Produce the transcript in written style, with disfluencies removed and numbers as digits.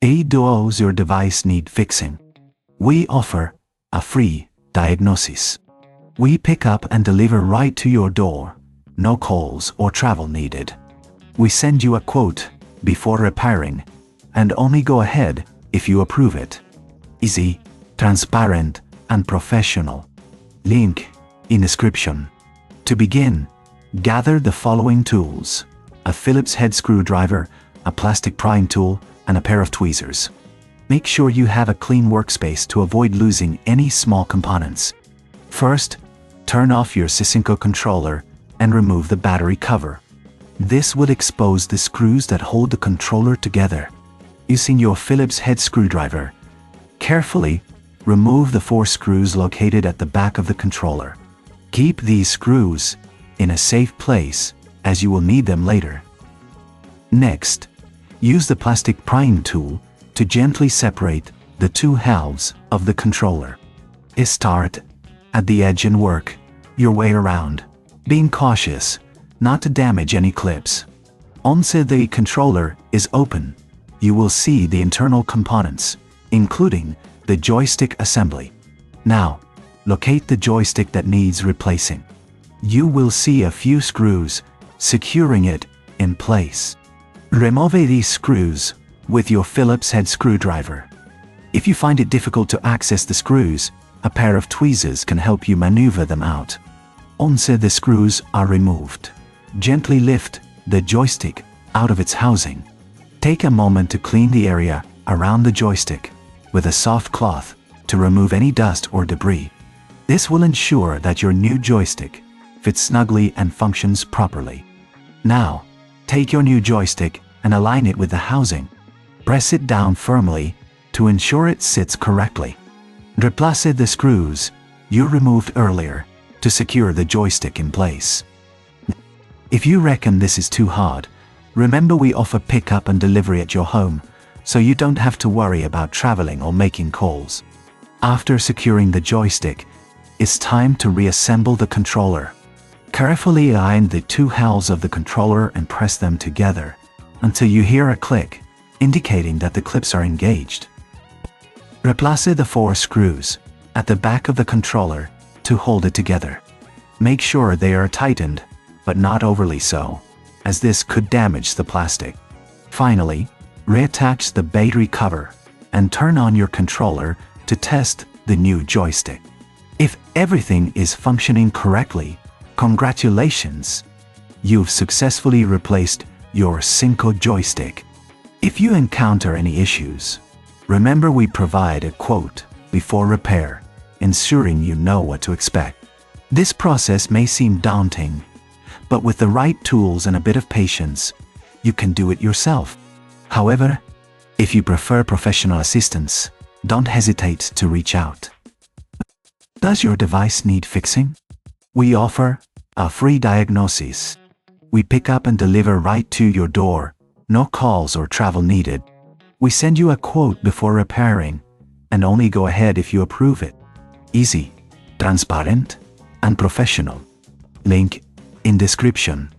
Does your device need fixing? We offer a free diagnosis. We pick up and deliver right to your door. No calls or travel needed. We send you a quote before repairing, and only go ahead if you approve it. Easy, transparent, and professional. Link in description. To begin, gather the following tools: a Phillips head screwdriver, a plastic prying tool, and a pair of tweezers. Make sure you have a clean workspace to avoid losing any small components. First, turn off your Sysinco controller and remove the battery cover. This will expose the screws that hold the controller together. Using your Phillips head screwdriver, carefully remove the 4 screws located at the back of the controller. Keep these screws in a safe place, as you will need them later. Next, use the plastic prying tool to gently separate the 2 halves of the controller. Start at the edge and work your way around, being cautious not to damage any clips. Once the controller is open, you will see the internal components, including the joystick assembly. Now, locate the joystick that needs replacing. You will see a few screws securing it in place. Remove these screws with your Phillips head screwdriver. If you find it difficult to access the screws, a pair of tweezers can help you maneuver them out. Once the screws are removed, gently lift the joystick out of its housing. Take a moment to clean the area around the joystick with a soft cloth to remove any dust or debris. This will ensure that your new joystick fits snugly and functions properly. Now, take your new joystick and align it with the housing. Press it down firmly to ensure it sits correctly. Replace the screws you removed earlier to secure the joystick in place. If you reckon this is too hard, remember we offer pickup and delivery at your home, so you don't have to worry about traveling or making calls. After securing the joystick, it's time to reassemble the controller. Carefully align the 2 halves of the controller and press them together until you hear a click, indicating that the clips are engaged. Replace the 4 screws at the back of the controller to hold it together. Make sure they are tightened, but not overly so, as this could damage the plastic. Finally, reattach the battery cover and turn on your controller to test the new joystick. If everything is functioning correctly, congratulations! You've successfully replaced your Sysinco joystick. If you encounter any issues, remember we provide a quote before repair, ensuring you know what to expect. This process may seem daunting, but with the right tools and a bit of patience, you can do it yourself. However, if you prefer professional assistance, don't hesitate to reach out. Does your device need fixing? We offer a free diagnosis. We pick up and deliver right to your door. No calls or travel needed. We send you a quote before repairing, and only go ahead if you approve it. Easy, transparent, and professional. Link in description.